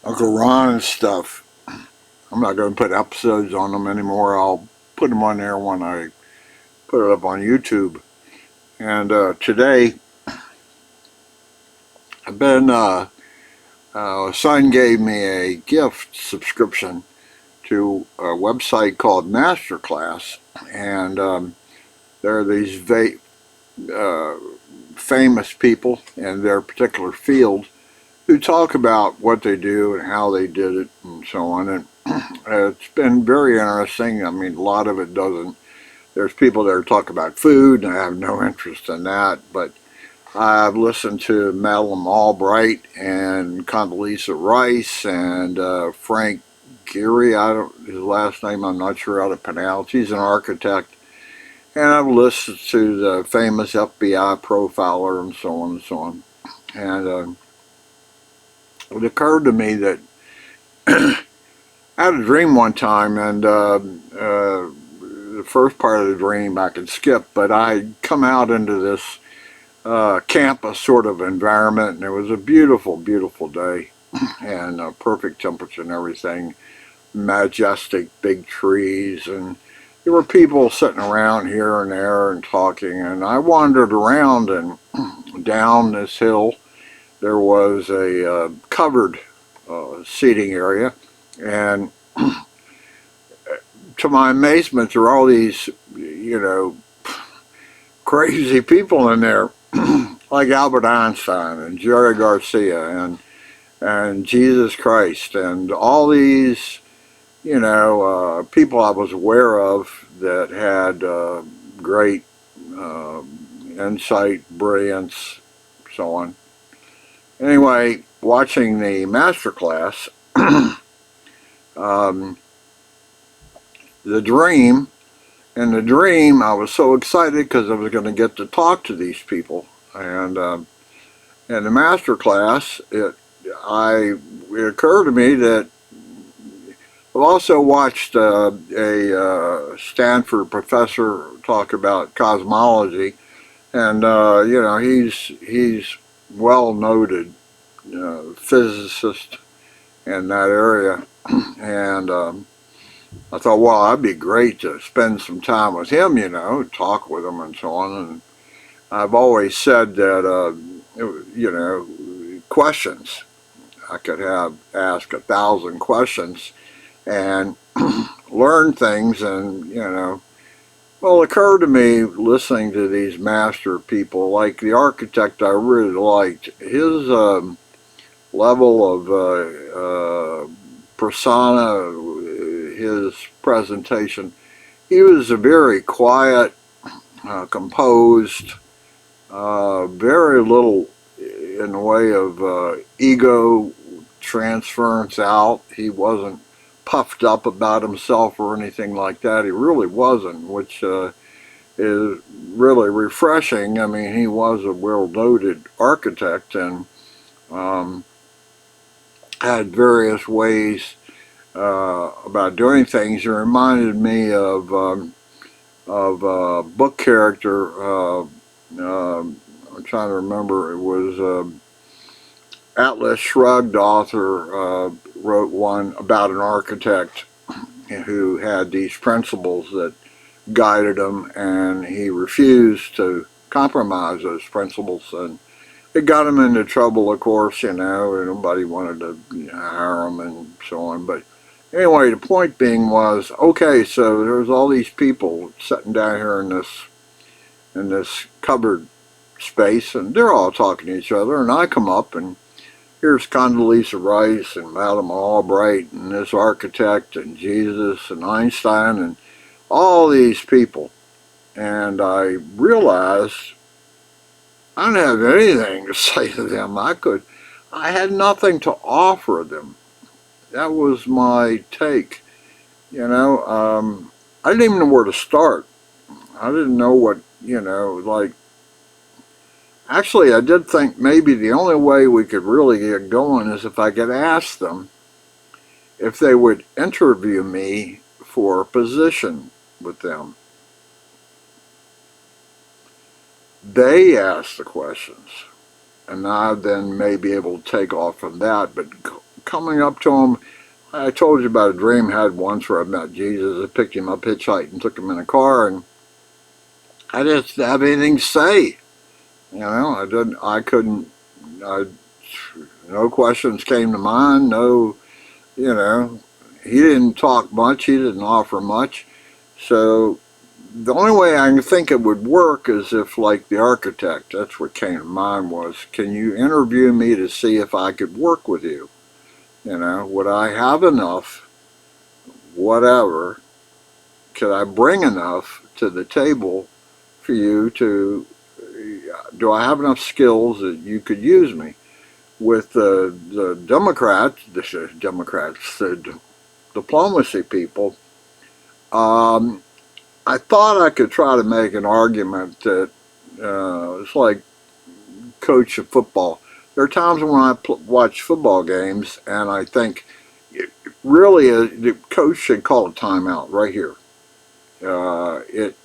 Uncle Ron and stuff. I'm not going to put episodes on them anymore. I'll put them on there when I put it up on YouTube. And today, I've been, son gave me a gift subscription to a website called Masterclass. And there are these uh, famous people in their particular field who talk about what they do and how they did it and so on. And it's been very interesting. I mean, a lot of it doesn't. There's people that talk about food, and I have no interest in that. But I've listened to Madeleine Albright and Condoleezza Rice and Frank Gehry. I don't his last name. I'm not sure how to pronounce. He's an architect. And I've listened to the famous FBI profiler and so on and so on. And it occurred to me that I had a dream one time, and the first part of the dream I could skip, but I come out into this campus sort of environment, and it was a beautiful, beautiful day, and perfect temperature and everything, majestic big trees, and there were people sitting around here and there and talking, and I wandered around, and down this hill there was a covered seating area, and to my amazement, there were all these, crazy people in there, like Albert Einstein and Jerry Garcia and Jesus Christ and all these, people I was aware of that had great uh, insight, brilliance, so on. Anyway, watching the master class, um, the dream. In the dream, I was so excited because I was going to get to talk to these people. And in the master class, it occurred to me that I've also watched a Stanford professor talk about cosmology, and he's well noted physicist in that area, and I thought, well, that'd be great to spend some time with him, talk with him and so on. And I've always said that, questions. I could have ask 1,000 questions and learn things. And, well, it occurred to me listening to these master people, like the architect I really liked, his level of persona, his presentation, he was a very quiet, composed, very little in the way of ego transference out. He wasn't puffed up about himself or anything like that. He really wasn't, which is really refreshing. I mean, he was a well-noted architect and um, had various ways about doing things. It reminded me of a book character. I'm trying to remember. It was Atlas Shrugged author wrote one about an architect who had these principles that guided him, and he refused to compromise those principles, and it got him into trouble, of course. Nobody wanted to hire him and so on. But anyway, the point being was, okay, so there's all these people sitting down here in this covered space, and they're all talking to each other, and I come up, and here's Condoleezza Rice and Madame Albright and this architect and Jesus and Einstein and all these people. And I realized I didn't have anything to say to them. I had nothing to offer them. That was my take. I didn't even know where to start. I didn't know what, like, actually, I did think maybe the only way we could really get going is if I could ask them if they would interview me for a position with them. They ask the questions, and I then may be able to take off from that. But coming up to him. I told you about a dream I had once where I met Jesus. I picked him up hitchhiked and took him in a car, and I didn't have anything to say. I couldn't, no questions came to mind, no, you know, he didn't talk much, he didn't offer much. So the only way I can think it would work is if, like the architect, that's what came to mind was, can you interview me to see if I could work with you? Would I have enough, whatever, could I bring enough to the table for you to, do I have enough skills that you could use me? With the diplomacy people, I thought I could try to make an argument that it's like coach of football. There are times when I watch football games and I think, really, the coach should call a timeout right here. It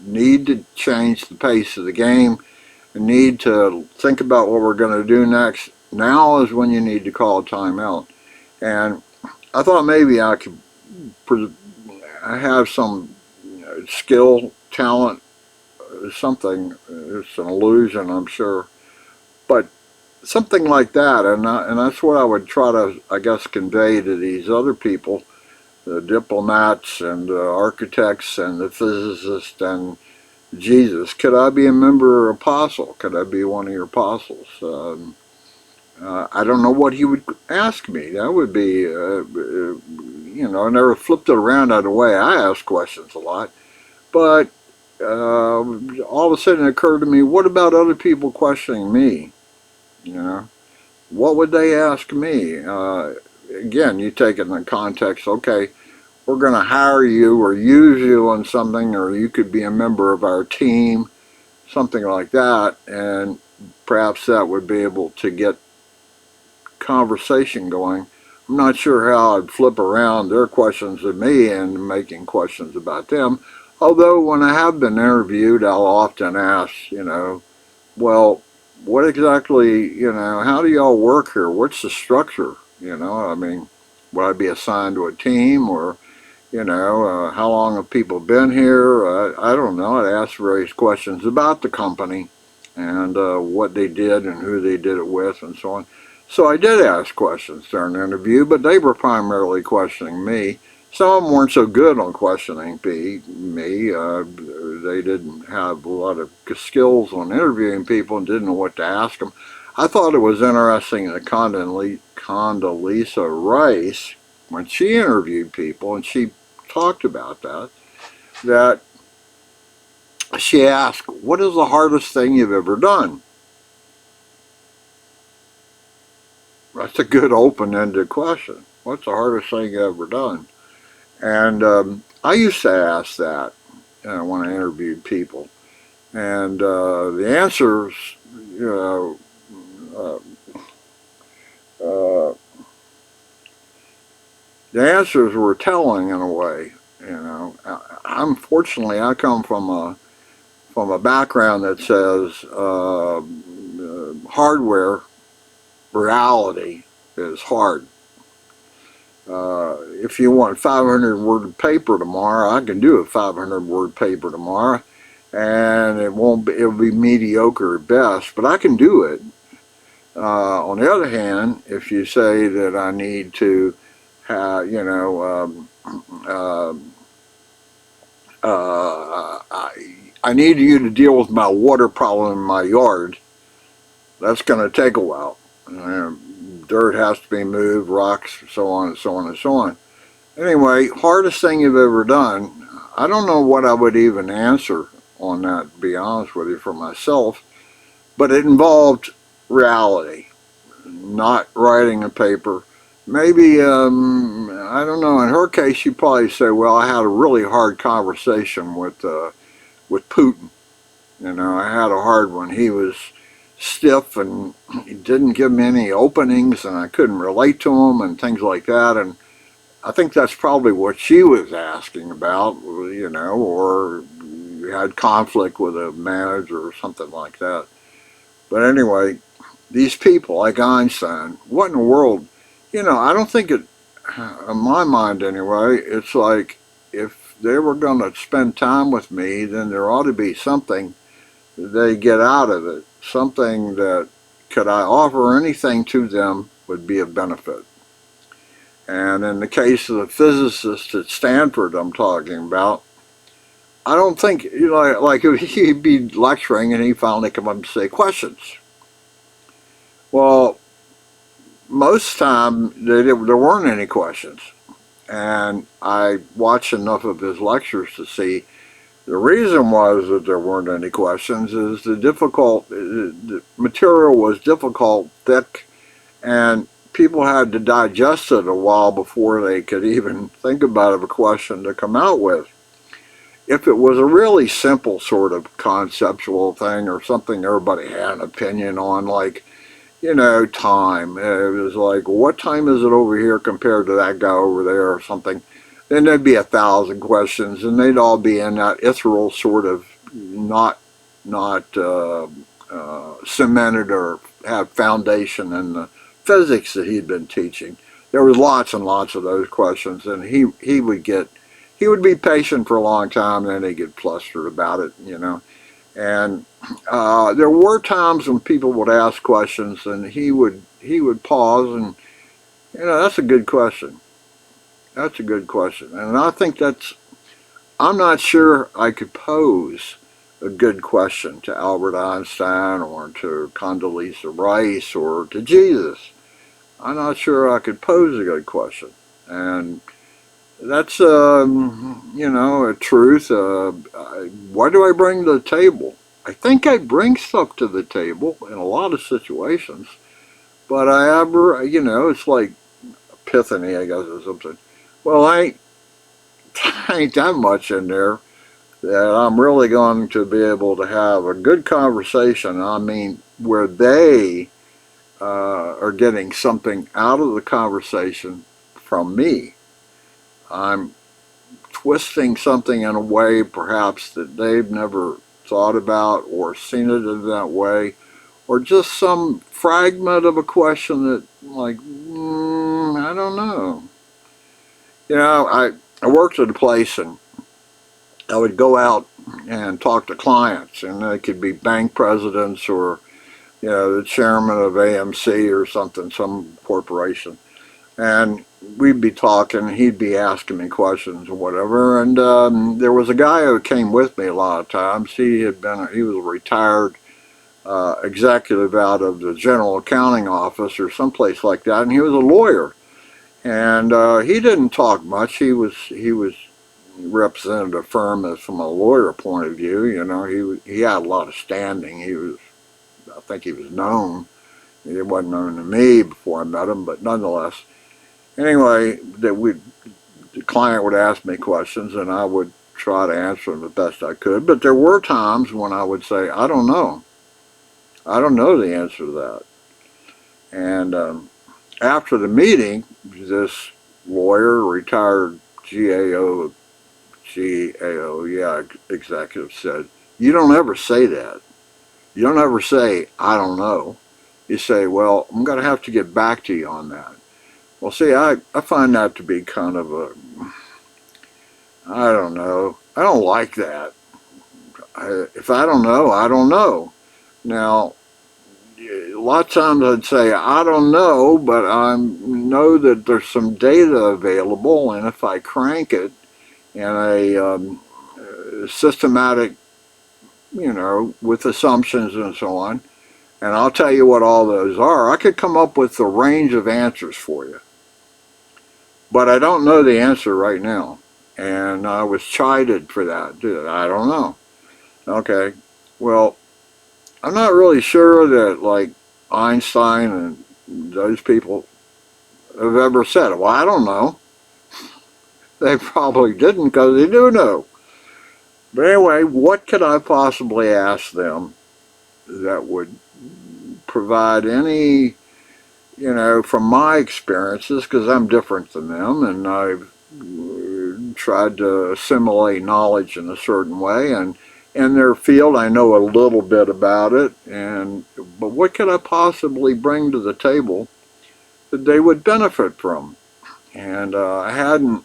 need to change the pace of the game. Need to think about what we're going to do next. Now is when you need to call a timeout. And I thought maybe I could I have some skill, talent, something. It's an illusion, I'm sure. But something like that, and that's what I would try to, I guess, convey to these other people, the diplomats and the architects and the physicists and Jesus. Could I be a member or apostle? Could I be one of your apostles? I don't know what he would ask me. That would be, I never flipped it around out of the way. I ask questions a lot. But all of a sudden it occurred to me, what about other people questioning me? What would they ask me? Again, you take it in the context, okay, we're going to hire you or use you on something, or you could be a member of our team, something like that, and perhaps that would be able to get conversation going. I'm not sure how I'd flip around their questions to me and making questions about them, although when I have been interviewed, I'll often ask, well, what exactly, how do y'all work here? What's the structure? Would I be assigned to a team, or how long have people been here? I don't know. I'd ask various questions about the company and what they did and who they did it with and so on. So I did ask questions during the interview, but they were primarily questioning me. Some of them weren't so good on questioning me. They didn't have a lot of skills on interviewing people and didn't know what to ask them. I thought it was interesting that Condoleezza Rice, when she interviewed people, and she talked about that she asked, what is the hardest thing you've ever done? That's a good open-ended question. What's the hardest thing you've ever done? And I used to ask that when I interviewed people. And the answers, the answers were telling in a way. Unfortunately, I come from a background that says hardware reality is hard. If you want 500 word paper tomorrow, I can do a 500 word paper tomorrow, and it'll be mediocre at best, but I can do it. On the other hand, if you say that I need to have, I need you to deal with my water problem in my yard, that's going to take a while. Dirt has to be moved, rocks, so on and so on and so on. Anyway, hardest thing you've ever done, I don't know what I would even answer on that, to be honest with you, for myself, but it involved reality, not writing a paper. Maybe, I don't know, in her case, she'd probably say, well, I had a really hard conversation with Putin. I had a hard one. He was stiff and he didn't give me any openings, and I couldn't relate to him and things like that. And I think that's probably what she was asking about, or you had conflict with a manager or something like that. But anyway, these people like Einstein, what in the world, I don't think it, in my mind anyway, it's like if they were going to spend time with me, then there ought to be something they get out of it. Something that could I offer anything to them would be of benefit. And in the case of the physicist at Stanford I'm talking about, I don't think, like if he'd be lecturing and he finally come up and say questions. Well, most time there weren't any questions. And I watched enough of his lectures to see the reason was that there weren't any questions is the material was difficult, thick, and people had to digest it a while before they could even think about a question to come out with. If it was a really simple sort of conceptual thing or something everybody had an opinion on, like, time. It was like, what time is it over here compared to that guy over there or something? Then there'd be 1,000 questions, and they'd all be in that ethereal sort of not cemented or have foundation in the physics that he'd been teaching. There was lots and lots of those questions, and he would be patient for a long time, and then he'd get flustered about it. And there were times when people would ask questions, and he would pause and, that's a good question. That's a good question, and I think I'm not sure I could pose a good question to Albert Einstein or to Condoleezza Rice or to Jesus. I'm not sure I could pose a good question, and that's a truth. What do I bring to the table? I think I bring stuff to the table in a lot of situations, but it's like epiphany, I guess, or something. Well, I ain't that much in there that I'm really going to be able to have a good conversation. I mean, where they are getting something out of the conversation from me. I'm twisting something in a way perhaps that they've never thought about or seen it in that way, or just some fragment of a question that, like, I don't know. I worked at a place and I would go out and talk to clients, and they could be bank presidents or, the chairman of AMC or something, some corporation. And we'd be talking, he'd be asking me questions or whatever. And there was a guy who came with me a lot of times. He was a retired executive out of the general accounting office or someplace like that, and he was a lawyer. And he didn't talk much. He was represented a firm from a lawyer point of view. He had a lot of standing. I think he was known. He wasn't known to me before I met him, but nonetheless. Anyway, the client would ask me questions, and I would try to answer them the best I could. But there were times when I would say, I don't know. I don't know the answer to that. And after the meeting, this lawyer, retired GAO, yeah, executive said, you don't ever say that. You don't ever say, I don't know. You say, well, I'm going to have to get back to you on that. Well, see, I find that to be kind of I don't know. I don't like that. If I don't know, I don't know. Now, a lot of times I'd say, I don't know, but I know that there's some data available, and if I crank it in a systematic, with assumptions and so on, and I'll tell you what all those are, I could come up with a range of answers for you. But I don't know the answer right now. And I was chided for that. I don't know. Okay. Well, I'm not really sure that, like, Einstein and those people have ever said, well, I don't know. They probably didn't, because they do know. But anyway, what could I possibly ask them that would provide any, from my experiences, because I'm different than them, and I've tried to assimilate knowledge in a certain way, and in their field I know a little bit about it, but what could I possibly bring to the table that they would benefit from. And it hadn't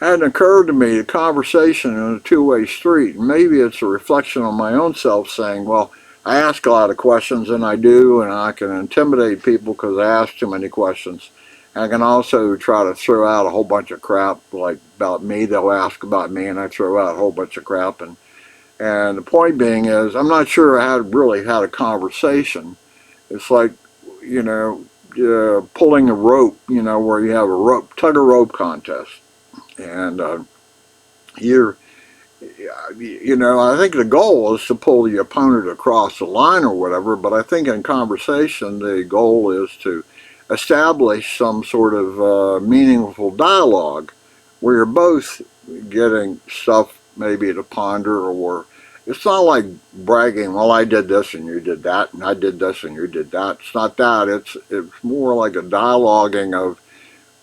occurred to me the conversation in a two-way street. And maybe it's a reflection on my own self saying, well, I ask a lot of questions, and I do, and I can intimidate people because I ask too many questions. I can also try to throw out a whole bunch of crap, like about me. They'll ask about me, and I throw out a whole bunch of crap. And the point being is, I'm not sure I had really had a conversation. It's like, you know, pulling a rope, you know, where you have a rope, tug of rope contest. And you're, you know, I think the goal is to pull the opponent across the line or whatever, but I think in conversation, the goal is to establish some sort of meaningful dialogue where you're both getting stuff maybe to ponder, or it's not like bragging, well, I did this and you did that, and I did this and you did that. It's not that. It's more like a dialoguing of,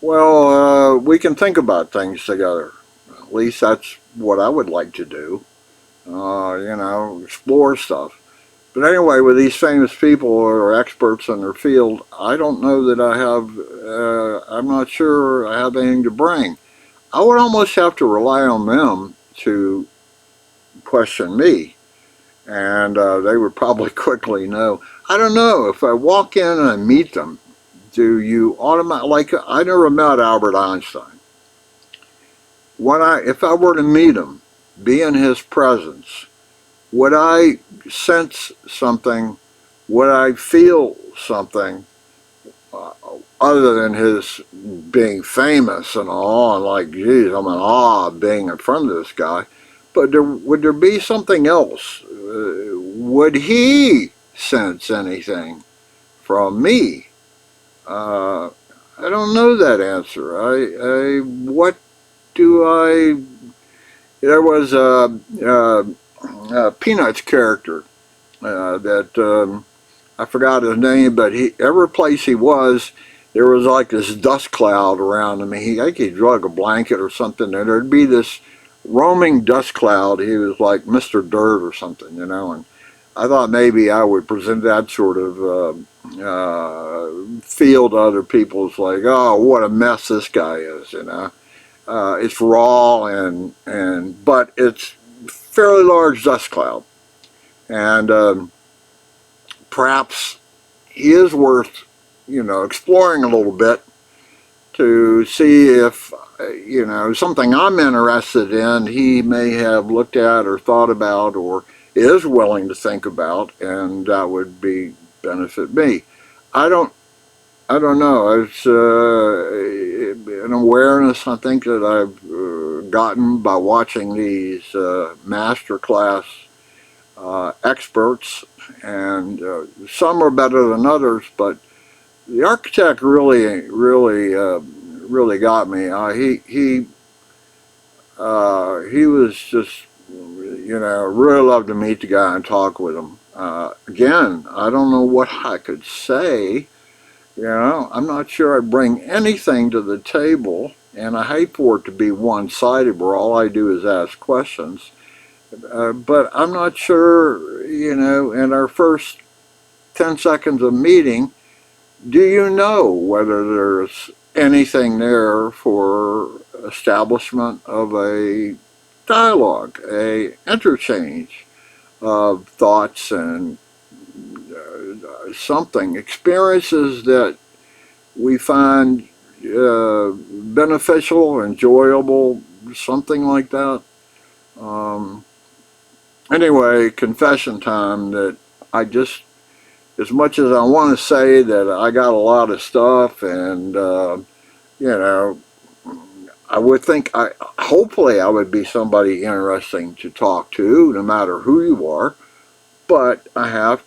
well, we can think about things together. At least that's what I would like to do. You know, explore stuff. But anyway, with these famous people who are experts in their field, I don't know that I have, I'm not sure I have anything to bring. I would almost have to rely on them to question me. And they would probably quickly know. I don't know, if I walk in and I meet them, do you automatically, like, I never met Albert Einstein. If I were to meet him, be in his presence, would I sense something? Would I feel something uh, other than his being famous and all? And like, geez, I'm in awe of being in front of this guy. But would there be something else? Would he sense anything from me? Uh, I don't know that answer. What do I? There was a Peanuts character that I forgot his name, but every place he was, there was like this dust cloud around him. I think he drug a blanket or something, and there'd be this roaming dust cloud. He was like Mr. Dirt or something, you know. And I thought maybe I would present that sort of feel to other people. It's like, oh, what a mess this guy is, you know. It's raw but it's fairly large dust cloud, and perhaps he is worth, you know, exploring a little bit to see if, you know, something I'm interested in he may have looked at or thought about or is willing to think about, and that would be benefit me. I don't I don't know. It's an awareness I think that I've gotten by watching these master class experts, and some are better than others, but the architect really got me. He was just, you know, really loved to meet the guy and talk with him. Again, I don't know what I could say. You know, I'm not sure I bring anything to the table, and I hate for it to be one-sided where all I do is ask questions. But I'm not sure, you know, in our first 10 seconds of meeting, do you know whether there's anything there for establishment of a dialogue, a interchange of thoughts and something, experiences that we find beneficial, enjoyable, something like that. Um, anyway, confession time that I just, as much as I want to say that I got a lot of stuff and, you know, I would think, hopefully I would be somebody interesting to talk to, no matter who you are, but I have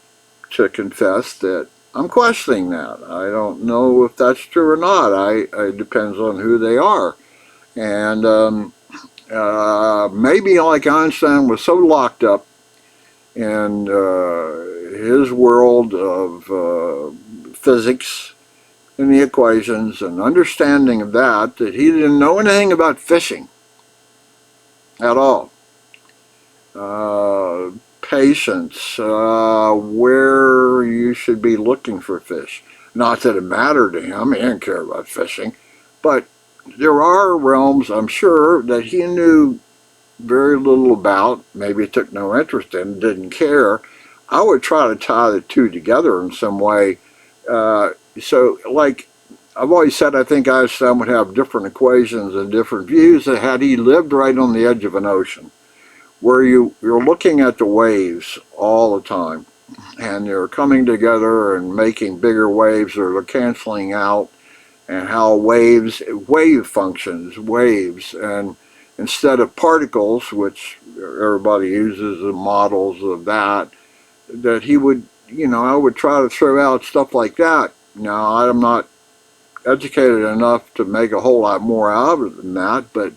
to confess that I'm questioning that. I don't know if that's true or not. It depends on who they are. And maybe like Einstein was so locked up in his world of physics and the equations and understanding of that he didn't know anything about fishing at all. Patience, where you should be looking for fish. Not that it mattered to him, he didn't care about fishing, but there are realms, I'm sure, that he knew very little about, maybe took no interest in, didn't care. I would try to tie the two together in some way. So, like I've always said, I think Einstein would have different equations and different views that had he lived right on the edge of an ocean, where you're looking at the waves all the time, and they're coming together and making bigger waves, or they're canceling out, and how wave functions, waves, and instead of particles, which everybody uses the models of that, that he would, I would try to throw out stuff like that. Now, I'm not educated enough to make a whole lot more out of it than that, but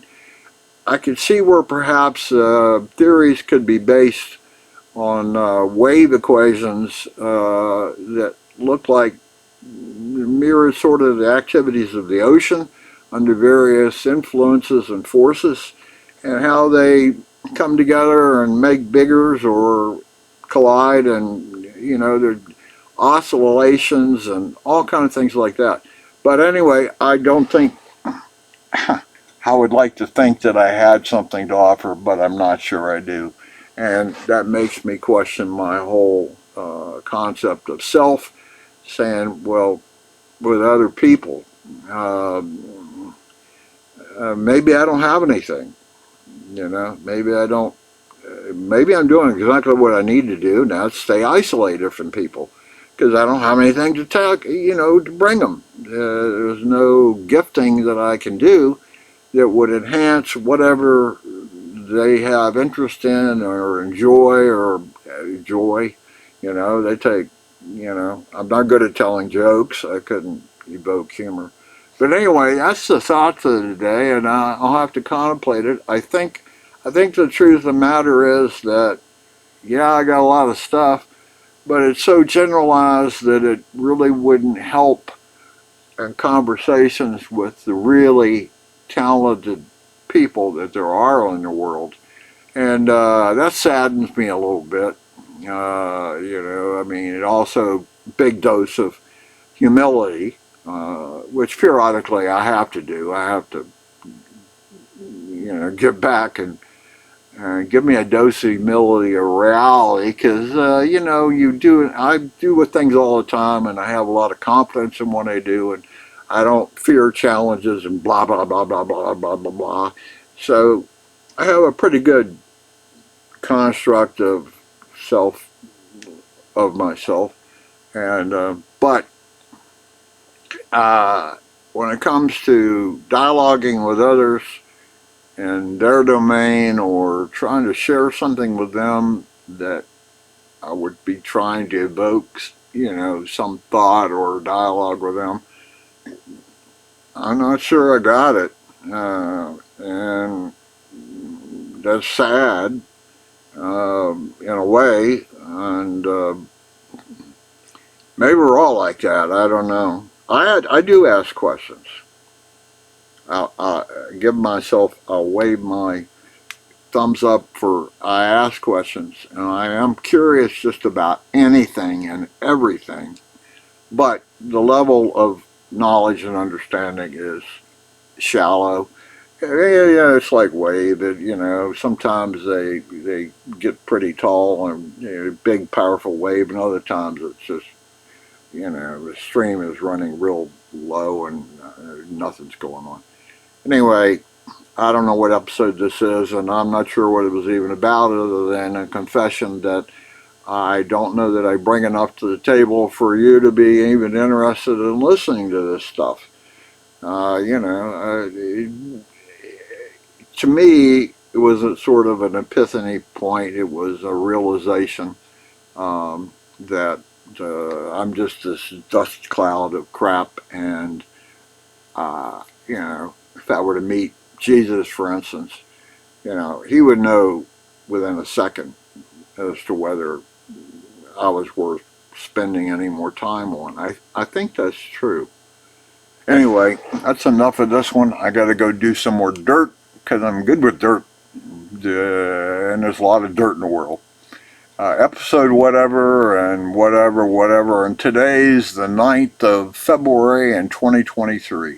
I could see where perhaps theories could be based on wave equations that look like mirror sort of the activities of the ocean under various influences and forces, and how they come together and make biggers or collide, and there's oscillations and all kinds of things like that. But anyway, I don't think I would like to think that I had something to offer, but I'm not sure I do. And that makes me question my whole concept of self, saying, well, with other people, maybe I don't have anything, maybe I don't, maybe I'm doing exactly what I need to do now, stay isolated from people, because I don't have anything to to bring them. There's no gifting that I can do that would enhance whatever they have interest in or enjoy or joy. They take, I'm not good at telling jokes. I couldn't evoke humor. But anyway, that's the thought for today, and I'll have to contemplate it. I think the truth of the matter is that, yeah, I got a lot of stuff, but it's so generalized that it really wouldn't help in conversations with the really talented people that there are in the world. And that saddens me a little bit. I mean, it also big dose of humility, which periodically I have to do. I have to, give back and give me a dose of humility or reality, because I do with things all the time, and I have a lot of confidence in what I do, and I don't fear challenges and blah blah blah blah blah blah blah blah. So I have a pretty good construct of self of myself, and but when it comes to dialoguing with others in their domain, or trying to share something with them that I would be trying to evoke, some thought or dialogue with them, I'm not sure I got it. And that's sad in a way. And maybe we're all like that. I don't know. I do ask questions. I'll give myself, I'll wave my thumbs up for I ask questions, and I am curious just about anything and everything, but the level of knowledge and understanding is shallow. Yeah, it's like wave. Sometimes they get pretty tall and big, powerful wave, and other times it's just the stream is running real low and nothing's going on. Anyway, I don't know what episode this is, and I'm not sure what it was even about, other than a confession that I don't know that I bring enough to the table for you to be even interested in listening to this stuff. To me, it was a sort of an epiphany point. It was a realization that I'm just this dust cloud of crap, and if I were to meet Jesus, for instance, he would know within a second as to whether I was worth spending any more time on. I think that's true. Anyway, that's enough of this one. I got to go do some more dirt, because I'm good with dirt, and there's a lot of dirt in the world. episode whatever and whatever, and today's the 9th of February in 2023.